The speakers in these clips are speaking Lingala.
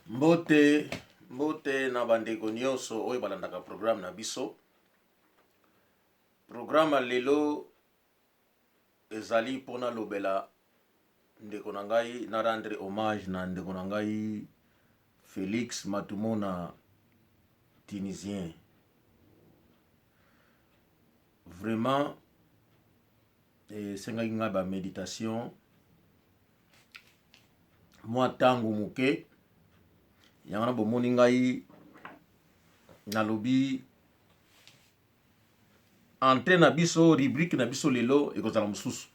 Mbote na bandeko nyonso oyo balandaka programme na biso. Programme lelo ezali pona lobela ndeko na ngai na rendre hommage na ndeko na ngai Félix Matumona Tunisien. Vraiment senga ngai ba méditation moi tangu muke yangana bomoni ngai nalobi entrée na biso rubrique na biso lelo ekozala mususu.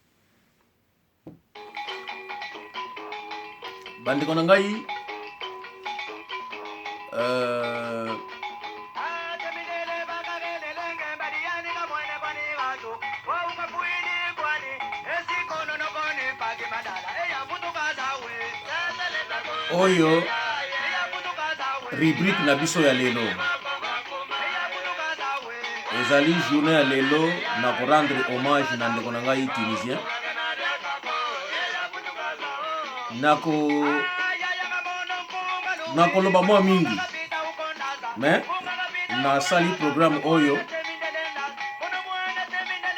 Bandeko na ngai oyo rubrique na biso ya lelo ezali journée ya lelo na ko rendre hommage na ndeko na ngai Tunisien. Nako loba mwa mingi mais na sali programme oyo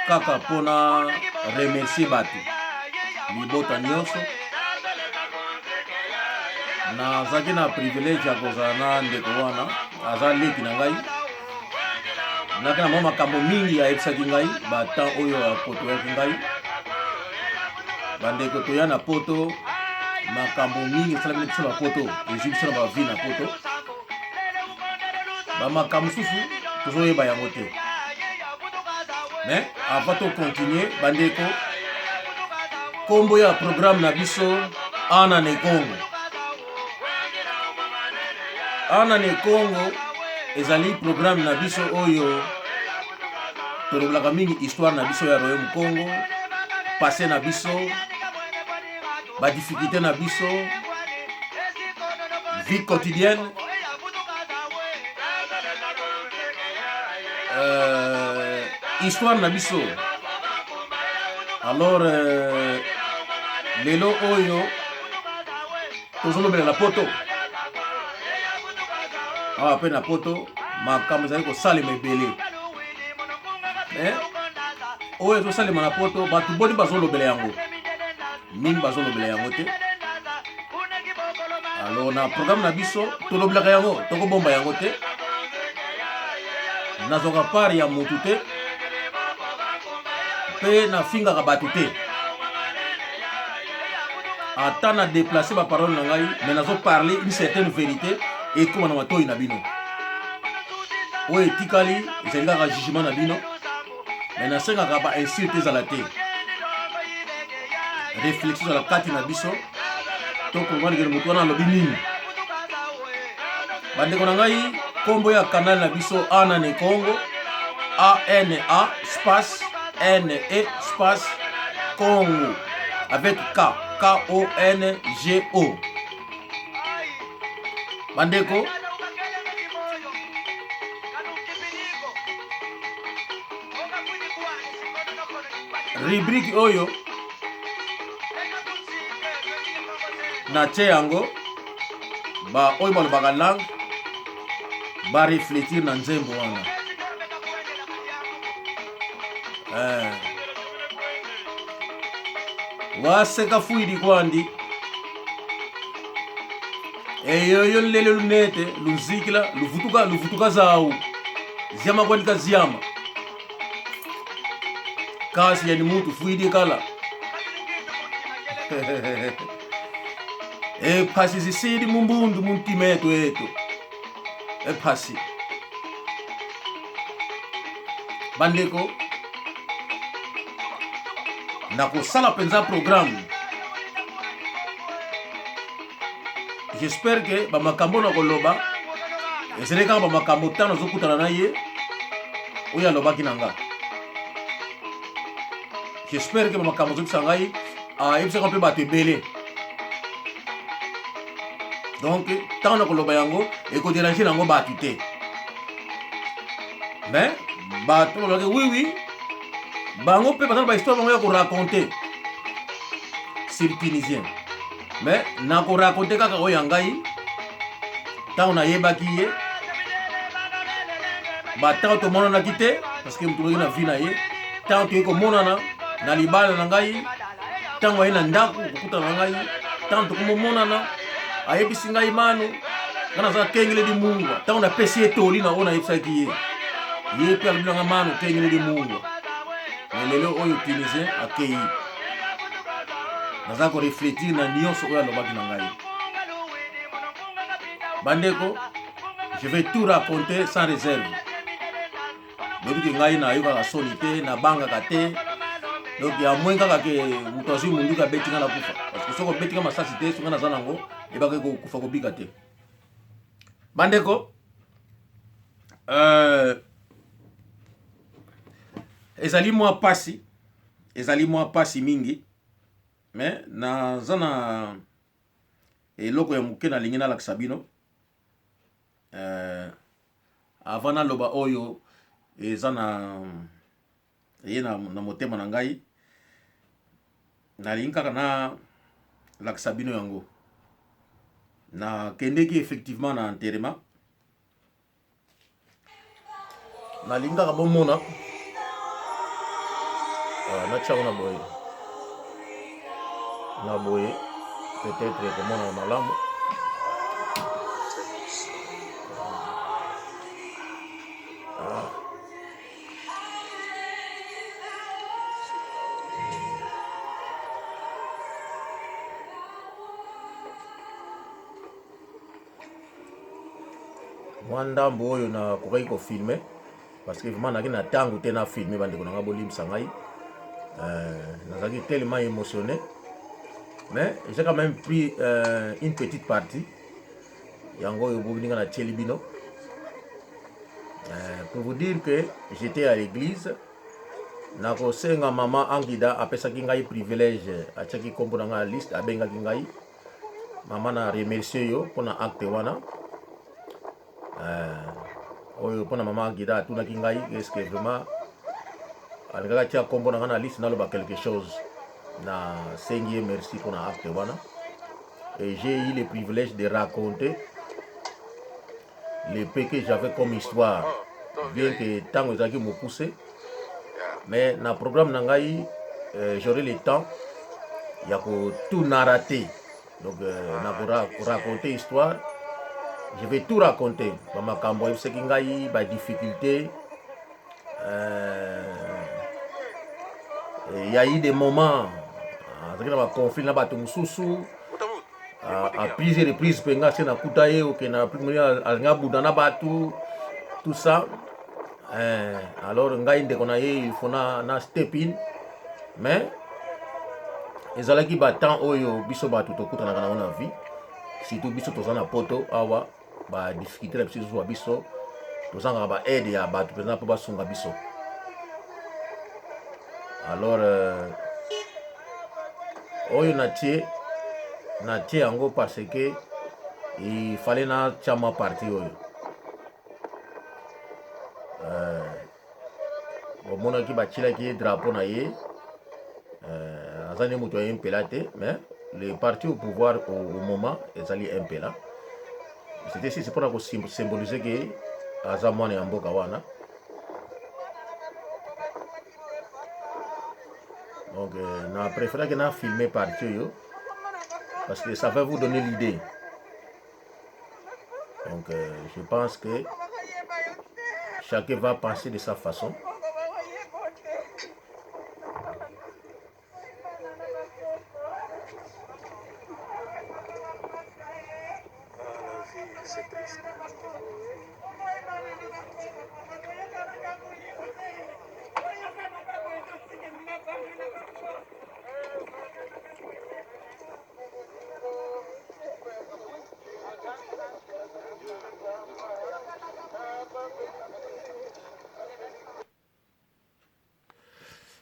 kaka pona remercier batu libota nyonso na zaki na privilège ya kozala na ndeko wana aza leki na ngai nakena mwa makambo mingi ayebisaki ngai batemps oyo apotoyaki ngai bandeko toya na poto makambo mingi esalaki biso na poto ezwi biso na bavi na poto bamakambo mosusu tozoyeba yango te mais avant to continuer bandeko kombo ya programme na biso Ana ne Congo. Ana ne Congo ezali programme na biso oyo tolobelaka mingi histoire na biso ya Royaume Congo, passé na biso, ba difficulté na biso, vie quotidienne, histoire na biso. Alors lelo oyo tozolobela na poto pe na poto makambo ezali kosalema ebele oyo ezosalema na poto bato boni bazolobela yango mingi bazolobela yango te. Alors na programme na biso tolobelaka yango tokobomba yango te, nazwaka part ya motu te mpe nafingaka bato te ata na déplacer ba parole na ngai mais nazo parler une certaine vérité ekoma na matoi na bino oyo etikali ezali kaka jugement na bino mais nasengaka ba insulte ezala te, réflexion ezala kati na biso tokombanekele motu wana alobi nini. Bandeko na ngai kombo ya canal na biso Ana ne Congo, ANA space NE space Congo avec KONGO. Bandeko rubrique oyo na tie yango ba oyo balobaka langue ba réfléchir na nzembo wana waseka fuidi kwandi eyoyo lele lunete lunzikila luvutuka zawu ziyama kwandika ziyama kasi yani mutu fuidi kala phasi zisidi mumbundu muntimeto eto phasi. Bandeko nakosala penza programme, j'espère que bamakambo na koloba ezali kaka bamakambo tano zokutana na ye oyo alobaki na nga. J'espère que bamakambo zokisa ngai ayebisaka mpe bato ebele, donc ntango na koloba yango ekoderange nango bato te, mais bato balobaki oui bango mpe bazana ba histoire bango ya koraconte sur Tunisien. Mais nako raconter kaka oyo ngai tant na yebaki ye ba tant to monana kite parce que mutu na vie na ye tant to ko monana na libala na ngai tant wa ina ndako kukuta na ngai tant to ko monana ayebisi ngai manu ngana za kengele di mungu tant na pesi etoli na ona yebisaki ye pe alibanga manu kengele di mungu na lelo oyo Tunisien akei naza ko réfléchir na nyonso oyo alobaki na ngai. Bandeko, je vais tout raconter sans réserve. Donc ngai na yoka ka solité na banga kate. Donc ya moins kaka ke mutozi mundu ka betinga na kufa. Parce que soko betinga masasi te songa na zanango e ba ko kufa ko bika te. Bandeko, ezali mwa pasi mingi. Mais na zana eloko ya muke na lingi na lakisa bino avant na loba oyo eza na motema na ngai na lingi kaka na lakisa bino yango na kendeki effectivement na enterrement na lingi kaka bomona na tchako na boye peut-être comment on a malamu mwandambo oyo na kokai ko filmer parce que vraiment naki na tango te na filmer bandeko nanga bolimisa ngai nazaki tellement émotionné. Mais j'ai quand même pris une petite partie. Yango Yobobinga na Tchelibino. Pour vous dire que j'étais à l'église. Nako senga maman Angida apesa kingai privilège a tchaki kombo na liste abenga kingai. Maman na remercier yo pona acte wana. Oyo pona maman Angida atuna kingai est-ce que vraiment alingaka tia kombo na liste naloba quelque chose. Na sengi merci pour la acte wana et j'ai eu le privilège de raconter le peu que j'avais comme histoire bien que tant que j'ai me poussé mais dans le programme nangai j'aurai le temps il y a tout narrater donc pour raconter histoire je vais tout raconter ma cambo c'est kingai ba difficulté il y a eu des moments à conflit na bato mususu à plusieurs reprises penga c'est na kutaye ok na primera alnga budana batu tout ça alors ngai ndeko na ye il faut na step in mais ezalaki ba temps oyo biso bato tokutana kana na vie surtout biso tozana poto awa ba difficulté la biso wa biso tozanga ba aide ya bato pena po basunga biso alors oyo na tie yango parce que il fallait na chama parti oyo omonaki bachilaki drapeau na ye azani moto ya impela te mais le parti au pouvoir au moment ezali impela c'était si c'est pour symboliser que aza mwana ya mboka wana. Donc, on a préféré que nous filmer partie parce que ça va vous donner l'idée. Donc, je pense que chacun va penser de sa façon. C'est triste.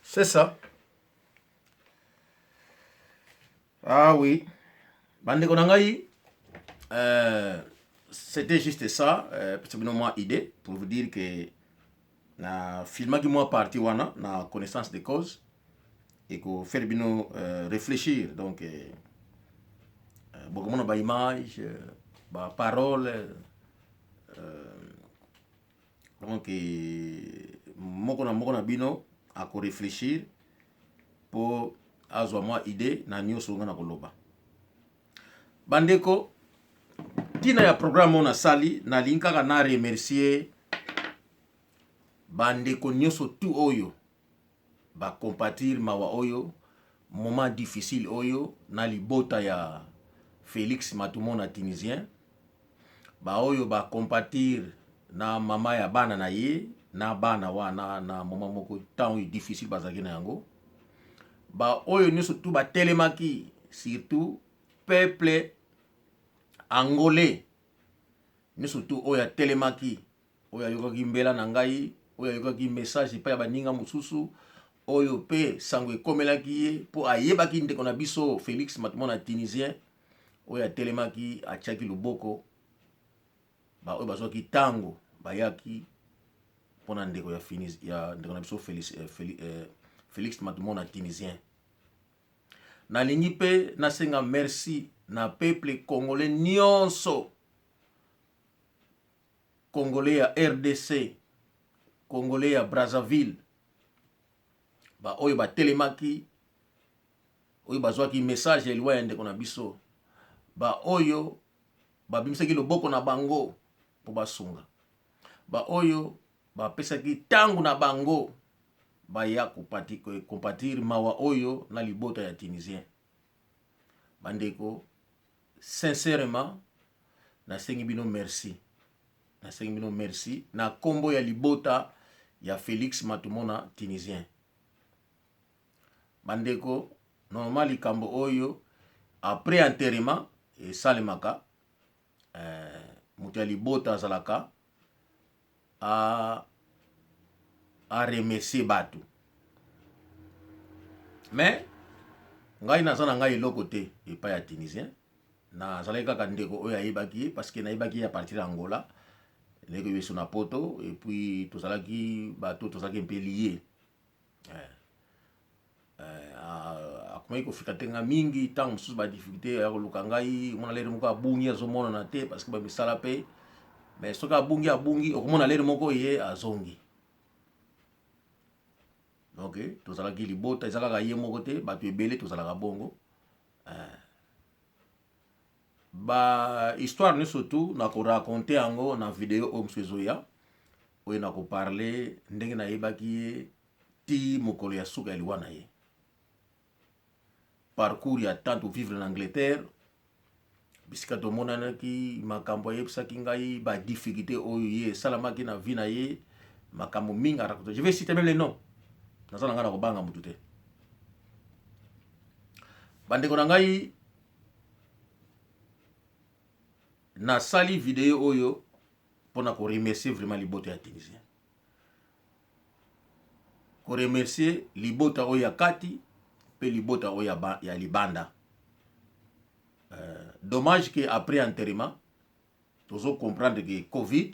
C'est ça. Ah oui. Bandeko nangai, c'était juste ça, petit moi idée pour vous dire que na filma qui moi parti wana na connaissance de cause et que faire bino réfléchir donc beaucoup de ba image ba parole donc moko na bino ako réfléchir pour azwa mwa idée na nyonso nga na koloba. Bandeko, tina ya programme on asali na linkaka na remercier bandeko nyonso tu oyo ba compatir mawa oyo moment difficile oyo na libota ya Félix Matumona Tunisien, ba oyo ba compatir na mama ya bana na ye na bana wana na moment moko temps difficile bazaki na yango, ba oyo nyonso tu ba telemaki, surtout peuple angolais nyonso tu oyo telemaki, oyo ayokaki mbela na ngai, oyo ayokaki message pa ya baninga mosusu, oyo pe sango ekomelaki ye po ayebaki ndeko na biso Félix Matumona Tunisien, oyo telemaki atiaki luboko, ba oyo bazwaki tango bayaki pona ndeko ya ndeko na biso Félix Matumona Tunisien. Nalingi pe nasenga merci na peuple congolais nyonso, congolais ya RDC, congolais ya Brazzaville, ba oyo ba telemaki, oyo bazwaki message ya liwa ya ndeko na biso, ba oyo babimisaki loboko na bango po basunga, ba oyo bapesaki tango na bango baya compatir mawa oyo na libota ya Tunisien. Bandeko, sincèrement nasengi bino merci, nasengi bino merci na kombo ya libota ya Félix Matumona Tunisien. Bandeko, normal likambo oyo après enterrement esalemaka, mutu ya libota azalaka a remercier batu, mais ngai naza na ngai eloko te epai ya Tunisien, nazalaki kaka ndeko oyo ayebaki ye parce que nayebaki ye a partir ya Angola, ndeko yeso na poto, et puis tozalaki bato tozalaki mpe lié. Akomaki kofika te nga mingi ntango mosusu ba difficulté ya koluka ngai, mona lere moko abungi azomonana te parce que bamisala pe, mais soki abungi okomona lere moko ye azongi. Donc tozalaki libota ezalaka ye moko te, bato ebele tozalaka bongo. Ba histoire nyonso tu na ko raconter yango na video oyo mosusu ezoya, oyo na ko parler ndenge nayebaki ye ti mokolo ya suka ya liwa na ye, parcours ya tant vivre en Angleterre, bisika tomonanaki makambo ayebisaki ngai ba difficulté oyo ye esalamaki na vie na ye, makambo mingi araconter. Je vais citer même les noms, naza na ngai na kobanga mutu te. Bandeko na ngai, nasali video oyo pona ko remercier vraiment libota ya Tunisien, ko remercier libota oyo ya kati pe libota oyo ya libanda. Dommage que après enterrement tozo comprendre que Covid,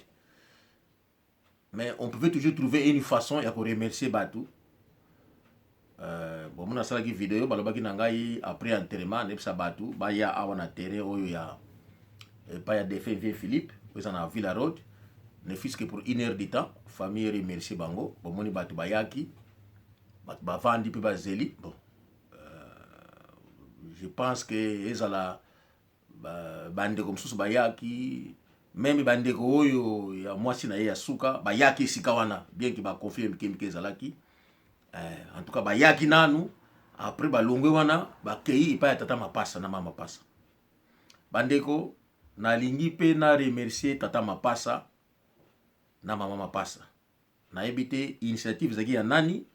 mais on pouvait toujours trouver une façon ya ko remercier batu. Bon mona sala ki video balobaki na ngai après enterrement nebisa batu baya awa na terrain oyo ya pas ya défunt vieux Philippe, oyo na Villa Road, ne fils que pour 1 heure de temps, famille remercier bango, bon moni batu bayaki, batu bavandi pe bazeli. Bon je pense que ezala bandeko mosusu bayaki, même bandeko oyo ya mwasi na ye ya suka bayaki esika wana, bien que ba confirme mike ezalaki, en tout cas bayaki nanu, après balongwe wana bakei epai ya tata Mapasa na mama Mapasa. Bandeko, nalingi pe na remercier tata Mapasa na mama Mapasa, nayebi te initiative zaki ya nani,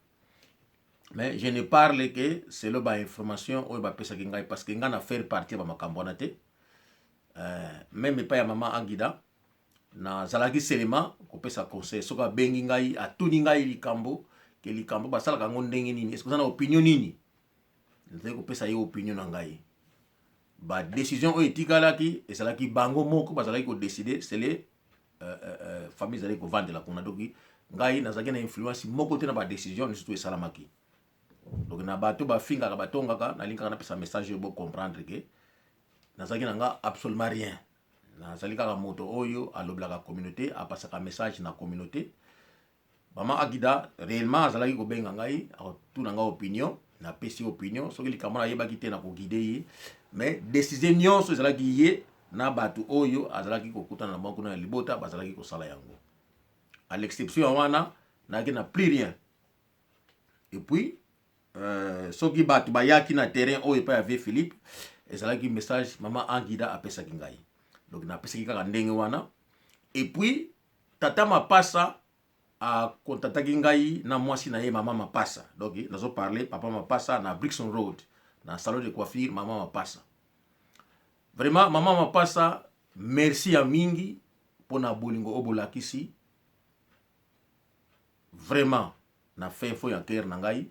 mais je ne parle que selon ba information oyo bapesaki ngai, parce que ngai na faire partie ba makambo wana te. Même pas ya mama Angida na zalaki selema kopesa conseil, soka bengi ngai atuni ngai likambo ke likambo basalaka ngo ndenge nini, est-ce que na opinion nini, nzai kopesa ye opinion na ngai. Ba décision oyo etikalaki ezalaki bango moko bazalaki ko décider, c'est les famille zalaki ko vendre la kuna, donc ngai nazalaki na influence moko te na ba décision ni surtout esalamaki. Donc na bato bafingaka batongaka nalingaka na pesa message bo comprendre que nazalaki na nga absolument rien, nazali kaka moto oyo aloblaka communauté apasaka message na communauté. Maman Agida réellement azalaki kobenga ngai akotuna ngai opinion na pesi opinion soki likambo na yebaki te na koguide ye mais décision nyonso ezalaki ye na batu oyo azalaki kokutana na bango kuna libota bazalaki kosala yango. À l'exception ya wana naki na plus rien. Et puis soki batu bayaki na terrain oyo pa ya Vieux Philippe ezalaki message Maman Agida apesaki ngai. Donc na pesaki kaka ndenge wana. Et puis tata Mapasa a contactaki ngai na mwasi na ye Maman Mapasa. Donc nazo parler Papa Mapasa na Brixton Road na salon de coiffure Maman Mapasa. Vraiment Maman Mapasa merci ya mingi pona bolingo obolakisi. Vraiment na fin fo ya cœur na ngai.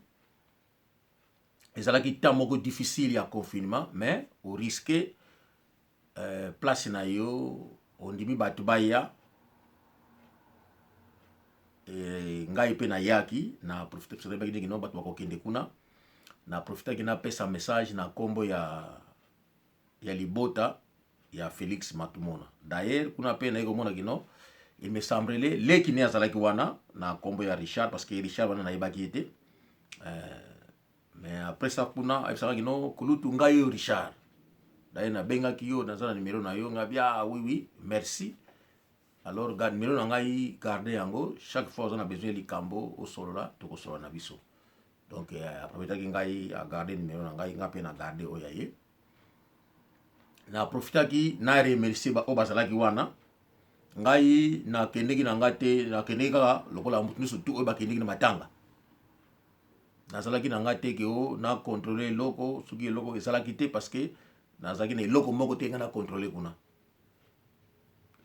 Ezalaki temps moko difficile ya confinement mais au risque place na yo ondimi batu baya ngai pe na yaki na profiter pesa baki ndenge no batu bakokende kuna na profiter ki na pesa message na kombo ya libota ya Félix Matumona. D'ailleurs kuna pe na iko mona kino il me semblait leki ne azalaki wana na kombo ya Richard parce que Richard wana na yebaki ete mais après ça kuna aibisaka kino kulutu ngai yo Richard. D'ailleurs na benga ki yo nazana numéro na yo ngabia oui merci. Alors garde numéro na ngai garder yango chaque fois on a besoin likambo au solola to ko solo na biso. Donc après taki ngai a garder numéro na ngai ngape na garder oyaye. Na profita ki na remercier ba obazalaki wana ngai na kendeki na ngate na kendeki kaka lokola mutu surtout oyo ba kendeki na matanga. Nazalaki na ngate ke o na contrôler loko suki loko ezalaki te parce que nazalaki na loko moko te ngana contrôler kuna.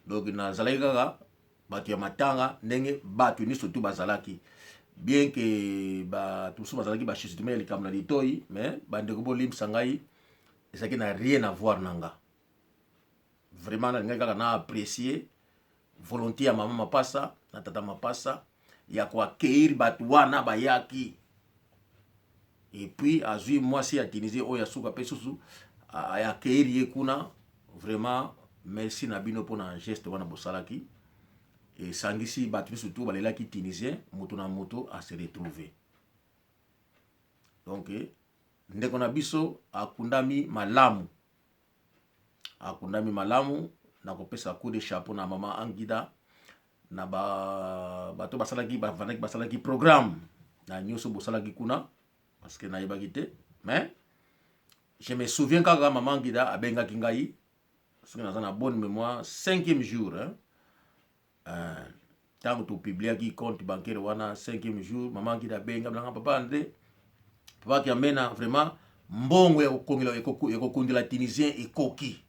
Donc nazalaki kaka batu ya matanga ndenge batu ni surtout bazalaki bien que ba tout ça bazalaki ba chisitume likambo na litoi mais bandeko bolimsa ngai ezalaki na rien à voir nanga. Vraiment na ngai kaka na apprécier volonté ya Maman Mapasa na Tata Mapasa ya kwa accueillir batu wana bayaki. Et puis azui mwasi ya Tunisie oya suka pe susu ya accueillir ye kuna. Vraiment merci na bino pona geste wana bosalaki. Et sangisi batu surtout balelaki Tunisien moto na moto a se retrouver. Donc ndeko na biso akundami malamu. Akundami malamu na kopesa coup de chapeau na Maman Agida na bato basalaki basalaki programme na nyoso bosalaki kuna parce que na yebaki te mais je me souviens quand Maman Agida abengaki ngai parce que naza na bonne mémoire 5e jour tant que tu publiaki compte bancaire wana 5e jour Maman Agida benga blanga papa André papa qui amena vraiment mbongo ya kokongela ekokundela Tunisien ekoki.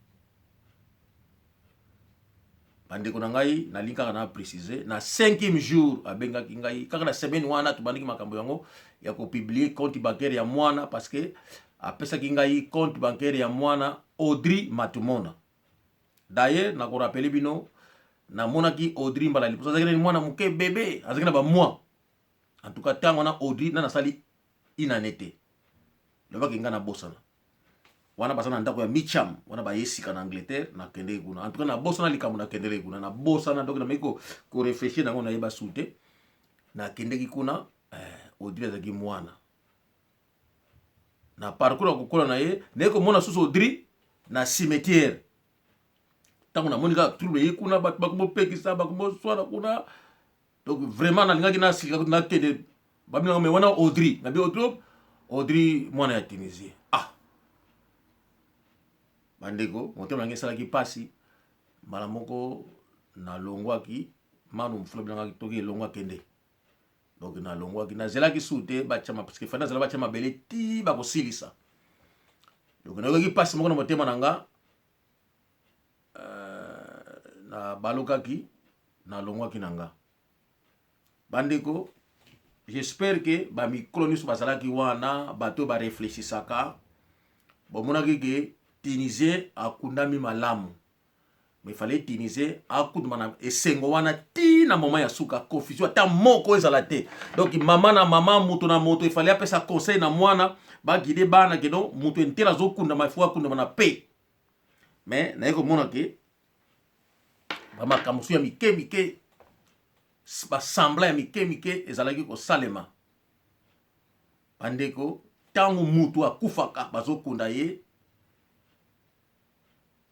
Bandeko na ngai na linka na préciser na 5e jour abengaki ngai kaka na semaine wana tubandiki makambo yango ya ko publier compte bancaire ya mwana parce que apesaki ngai compte bancaire ya mwana Audrey Matumona. D'ailleurs na ko rappeler bino na monaki Audrey mbala liposa zakena mwana muke bébé azakena ba moi. En tout cas tango na Audrey na sali inanete. Lobaki ngana bosana. Wana basana ndako ya Micham wana ba yesika na Angleterre na kende kuna en tout cas na bosana likambo na kende kuna na bosana donc na meko ko réfléchir na ngona yeba soute na kende kuna Audrey azaki mwana na parcours ko kola na ye ndeko mona susu Audrey na cimetière tango na monika trouble ye kuna ba ko pekisa ba ko swara kuna donc vraiment na ngaki na sika na kende ba mina me wana Audrey na bi Audrey mwana ya Tunisie bandeko motema nange salaki pasi mala moko na longwaki manu mfula bilanga toki longwa kende donc na longwaki na zelaki sute bachama parce que fana zela bachama bele ti ba kosilisa donc na yoki pasi moko na motema nanga na balokaki na longwaki nanga bandeko j'espère que ba micro niso basalaki wana bato ba réfléchissaka bomonaki ke Tunisien akundami malamu. Mais il fallait Tunisien akundama esengo wana ti na moment ya suka confusion ta moko ezalate. Donc maman na maman moto na moto il fallait apesa conseil na mwana ba guider bana kedo moto entera zo kundama ifo akundama na pe. Mais na yeko mona ke bamakambo ya mike basambla ya mike ezalaki kosalema bandeko ntango mutu akufaka bazokunda ye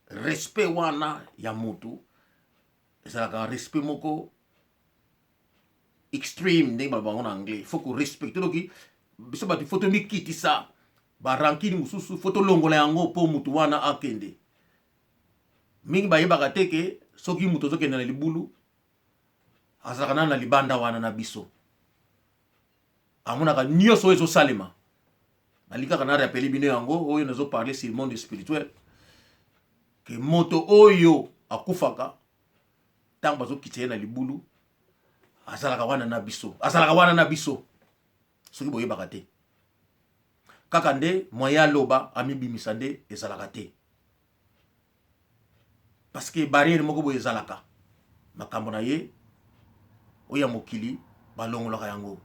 respect wana ya mutu ezalaka respect moko extreme ndenge balobango na anglais faut ko respecte loki biso bato faut tomikitisa barankini mosusu faut tolongola yango mpo mutu wana akende mingi bayebaka te ke soki mutu ozokende na libulu azalaka nana na libanda wana na biso amonaka nyonso oyo ezosalema nalikaka na rappele bino yango oyo nazoparle sur le monde spirituel ke moto oyo akufaka ntango bazokitisa ye na libulu azalaka wana na biso soki boyebaka te kaka nde moye aloba amibimisa nde ezalaka te parce que barrière moko boye ezalaka makambo na ye oya mokili balongolaka yango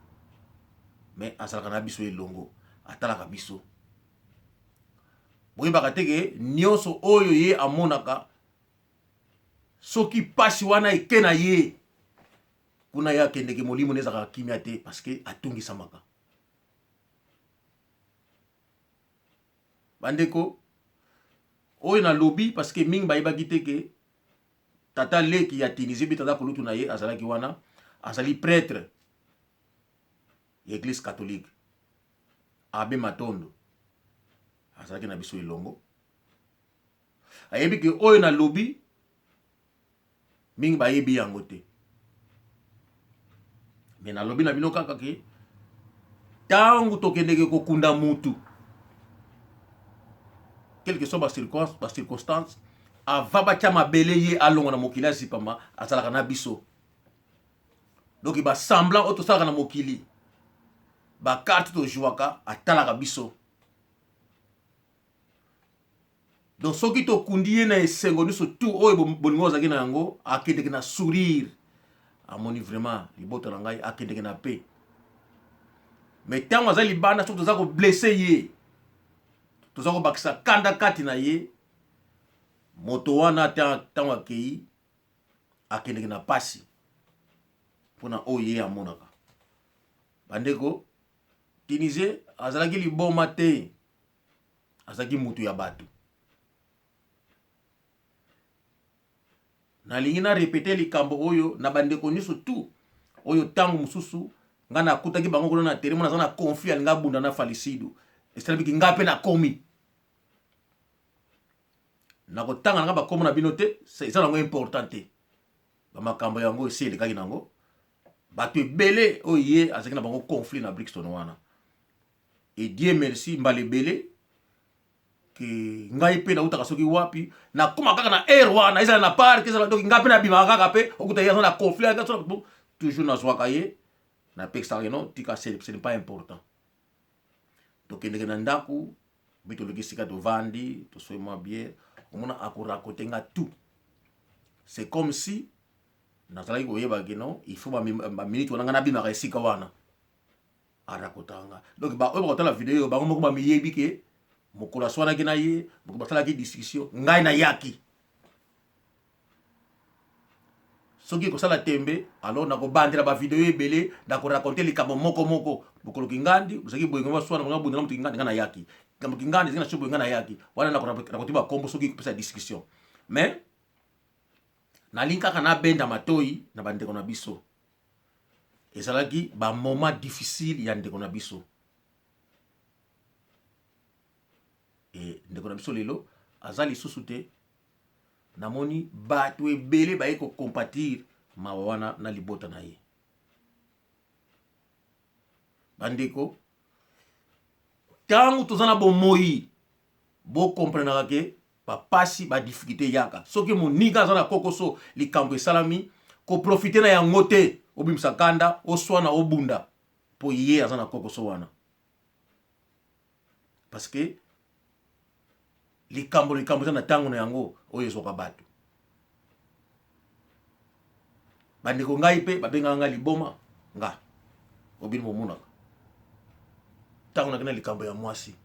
mais azalaka na biso elongo atalaka biso boyebaka te ke nyonso oyo ye amonaka soki pasi wana eke na ye kuna ye akendeke molimo nezalaka kimia te parce que atungisamaka bandeko oyo nalobi parce que mingi bayebaki te ke tata leki ya Tunisie bi tata kulutu na ye azalaki wana azali prêtre ya église catholique abe Matondo azalaki na biso elongo ayebi ke oyo nalobi mingi bayebi yango te me nalobi na bino kaka ke ntango tokendeke kokunda mutu quelque soit ba circonstance ava batya mabele ye alongo na mokili azipama azalaka na biso donc basambla oyo tosalaka na mokili bakarte tozwaka atalaka biso donc soki tokundi ye na esengo nyonso tu oyo bolingo ozalaki na yango akendeke na sourire amoni vraiment libota na ngai akendeke na pe mais ntango aza libanda soki toza koblesse ye toza kobakisa kanda kati na ye moto wana ntango akei akendeke na pasi mpona oyo ye amonaka bandeko Tunisie azalaki liboma te azalaki mutu ya bato nalingi na repete likambo oyo na bandeko nyonso tu oyo ntango mosusu nga nakutaki bango kuna na tere mona aza na conflit alinga abunda na falisido esalabiki nga mpe nakomi nakotanga nanga bakomo na bino te eza nango important te bamakambo yango esi elekaki nango bato ebele oyo ye azalaki na bango conflit na Brixton wana et Dieu merci mbala ebele ke ngai mpe nautaka soki wapi nakoma kaka na air wana ezala na park ezala donc ngai mpe nabimaka kaka mpe okuta ye aza na conflit toujours nazwaka ye napekisaka non tika ce n'est pas important tokendeke na ndako mbi toloki esika tovandi tosoi mwa biere omona akorakote nga tout c'est comme si nazalaki koyebaki non il faut baminute wana nga nabimaka esika wana arakotanga donc oyo bakotala video bango moko bamiyebi ke mokolo aswanaki na ye moko basalaki discussion ngai nayaki soki ekosala tembe alors nakobandela bavideo ebele nakorakonte likambo moko bokoloki ngandi ozalaki boyengo baswana nga bundela moto ngandi nga nayaki likambo kingandi ezalaki na sio boyenga nayaki wana nakorakonte bakombo soki ekopesa discussion mais nalingi kaka nabenda matoi na bandeko na biso ezalaki bamoment difficile ya ndeko na biso e ndeko na biso lelo aza lisusu te namoni bato ebele baye kocompatir mawa wana na libota na ye bandeko ntango toza na bomoi bokomprenaka ke bapasi badifficulté yaka soki moninga aza na kokoso likambo esalami koprofite na yango te obimisa kanda oswana obunda po ye aza na kokoso wana parce que likambo eza na ntango na yango oyo ezwaka bato bandeko ngai mpe babengaka ngai liboma nga obini momonaka ntango nakena likambo ya mwasi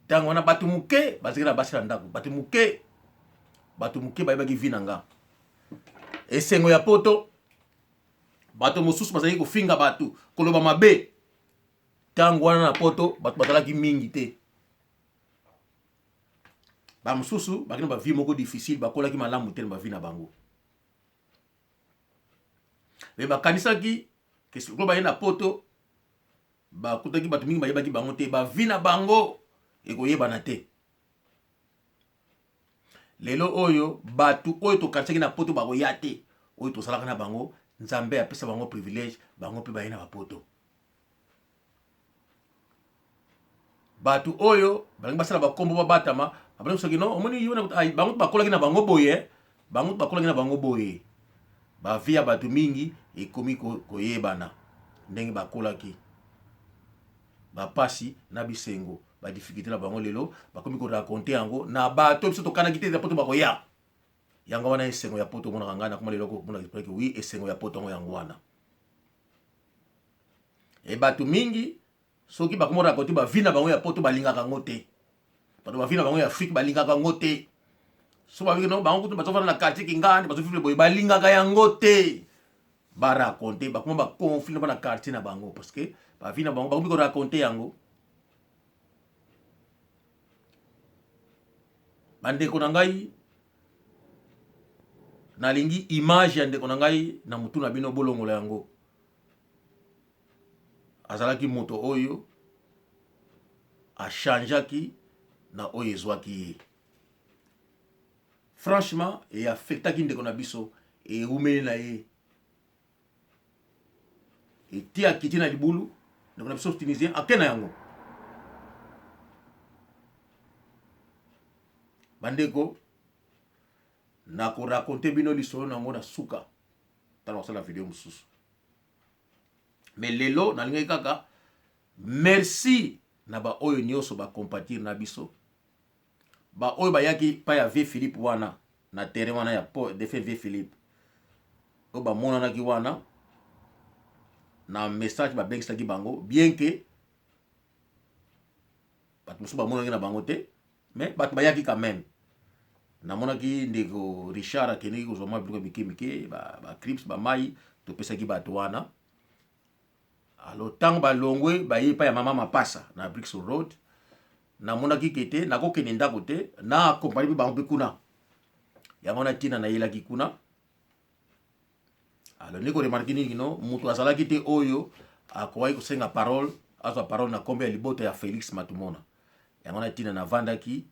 ntango wana bato moke bazalaki na basi na ndako bato moke bato muke bayebaki vinanga esengo ya poto bato mosusu bazali kofinga bato koloba mabe tango wana na poto bato bazalaki mingi te ba mosusu bakina ba vie moko difficile bakolaki malamu te na ba vie na bango me bakanisaki ke siko baye na poto bakutaki bato mingi bayebaki bango te ba vie na bango ekoyebana te lelo oyo bato oyo tokanisaki na poto bakoya te oyo tosalaka na bango nzambe apesa bango privilège bango mpe baye na bapoto bato oyo balingi basala bakombo babatama balingi soki no omoni bango bakolaki na bango boye bango bakolaki na bango boye bavie ya bato mingi ekomi koyebana ndenge bakolaki bapasi na bisengo badifficulté na bango lelo bakomi koraconte yango na bato biso tokanaki te na poto bakoya yango wana esengo ya poto omonaka ngai nakoma lelo komona explique oui esengo ya poto yango wana e bato mingi soki bakoma raconte bavi na bango ya poto balingaka yango te bato bavi na bango ya Afrique balingaka yango te so babiki no bango kutu bazofana na quartier kingani bazofivre boye balingaka yango te baraconte bakoma baconflit na quartier na bango parce que bavi na bango bakomi koraconte yango bandeko na ngai nalingi image ya ndeko na ngai na mutu na bino bolongola yango azalaki moto oyo achangeaki na oyo ezwaki ye franchement eaffectaki ndeko na biso eumeli na ye etiaki ti na libulu ndeko na biso tunisien ake na yango bandeko nakoraconte bino lisolo nango na suka tala kosala video mosusu mais lelo nalingai kaka merci na baoyo nyonso bacompatir na biso baoyo bayaki pa ya vie Philippe wana na terrain wana ya defe vie Philippe oyo bamonanaki wana na message babengisaki bango bien que bato mosusu bamonaki na bango te mais bato bayaki quand même namonaki ndeko Richard akendeki kozwa mwa biloko mike bacrips bamai topesaki bato wana alo ntango balongwe baye pa ya mama mapasa na Brixton Road namonaki kete nakokende ndako te na akompani mpe bango mpe kuna yango na ntina nayelaki kuna alo ndeko remarki nini no moto azalaki te oyo akowaki kosenga parole azwa parole na kombe ya libota ya Félix Matumona yango na ntina navandaki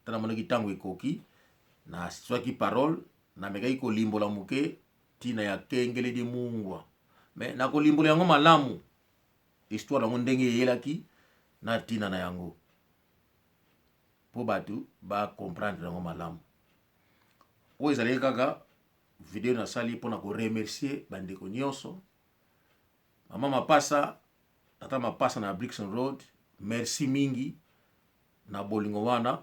tana monaki tango ekoki na swaki parole na mekaki kolimbola muke tina ya kengele de mungwa mais na kolimbola yango malamu histoire yango ndenge eyelaki na tina na yango po batu ba comprendre yango malamu oyo ezalaki kaka video nasali mpona koremercier bandeko nyonso mama mapasa tata mapasa na Brixton Road merci mingi na bolingo wana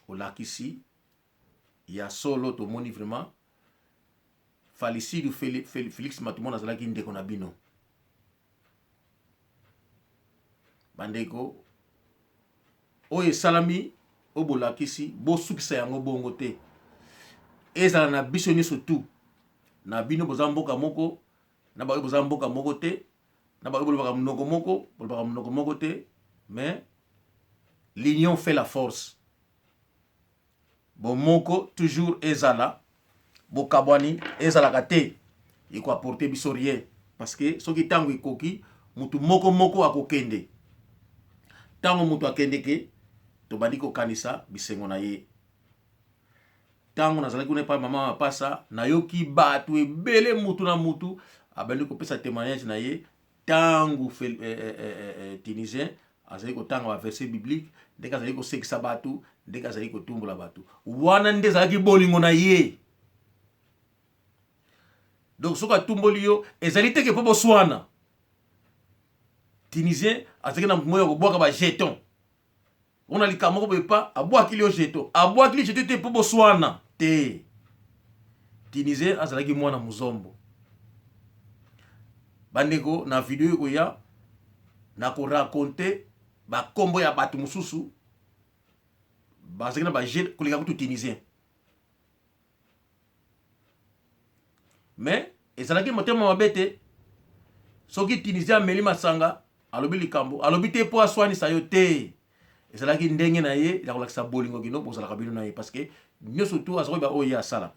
olakisi ya solo tomoni vraiment Falicidu Félix Matumona azalaki ndeko na bino bandeko oyo esalami oyo bolakisi bosukisa yango bongo te ezala na biso nyonso tu na bino boza mboka moko na baoyo boza mboka moko te na baoyo bolobaka monoko moko te mais l'union fait la force bomoko toujours ezala bokabwani ezalaka te ekoapporte biso rien parce que soki tango ekoki mutu moko akokende tango mutu akendeke tobandi kokanisa bisengo na ye tango nazalaki kuna epai mama mapasa nayoki bato ebele mutu na mutu abandi kopesa témoignage na ye tango tunisien azali kotanga baverset biblique ndenge azali kosekisa bato ndenge azali kotumbola bato wana nde ezalaki bolingo na ye donc soki atumboli yo ezali teke mpo boswana tunisien azalaki na moyo ya kobwaka bajeton ona likambo moko boye pa abwakili yo jeton abwakili jeton te mpo boswana te tunisien azalaki mwana muzombo bandeko na video ekoya na koraconte bakombo ya bato mosusu bazaki na baje koleka kutu tunisien mais ezalaki motema mabe te soki tunisien ameli masanga alobi likambo alobi te mpo aswanisa yo te ezalaki ndenge na ye ya kolakisa bolingo kino bozalaka bino na ye parce que nyonso tu aza koyeba oyo ye asala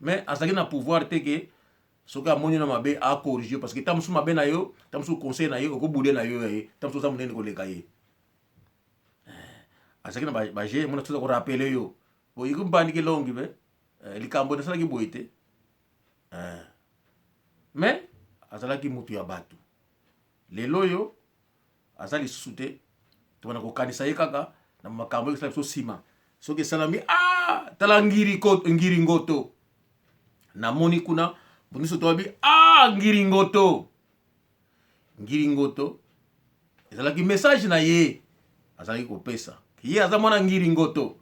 mais azalaki na pouvoir te ke soki amoni na mabe akorrige parce que ta mosusu mabe na yo ta mosusu conseil na ye okobude na yo ye ta mosusu oza monene koleka ye azalaki na baje mona toza korapele yo boye kumbandiki longi be likambo nasalaki boye te mais azalaki mutu ya bato lelo oyo aza lisusu te tobana kokanisa ye kaka na makambo ekosala biso nsima soki esalami tala ngiri ngoto namoni kuna boniso toyebi ngiri ngoto ezalaki message na ye azalaki kopesa ye aza mwana ngiri ngoto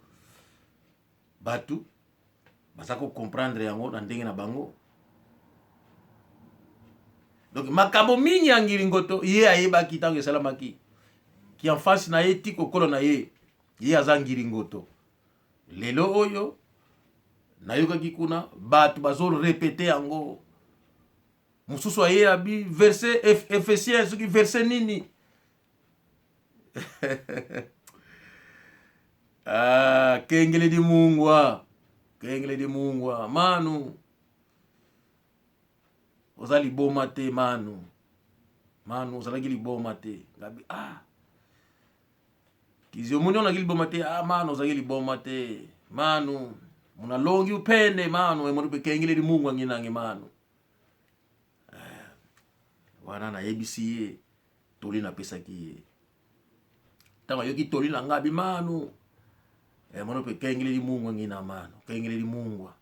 bato baza comprendre yango na ndenge na bango donc makambo mingi ya ngiri ngoto ye ayebaki ntango esalamaki ki en face na ye ti kokolo na ye aza ngiri ngoto lelo oyo nayokaki kuna bato bazorepete yango mosusu ayebi verset Ephésiens soki verset nini kengele di mungwa manu oza liboma te manu ozalaki liboma te ngabi kizi omoni onaki liboma te manu ozalaki liboma te manu munalongi upende manu emoni mpe kengele di mungwa nginange manu wana nayebisi ye toli napesaki ye ntango ayoki toli na ngabi manu emoni mpe kengele di mungwa ngina manu kengele di mungwa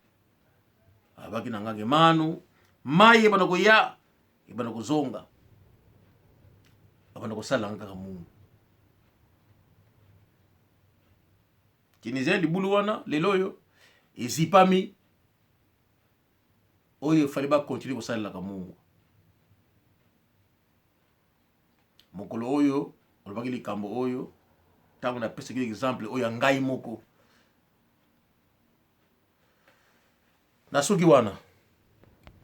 abaki na ngange manu mai ebana koya ebana kozonga abana kosala kaka mungu Tunisien libulu wana lelo oyo ezipami oyo efali bakontinue kosalelaka mungu mokolo oyo olobaki likambo oyo ntango napesaki exemple oyo ya ngai moko na soki wana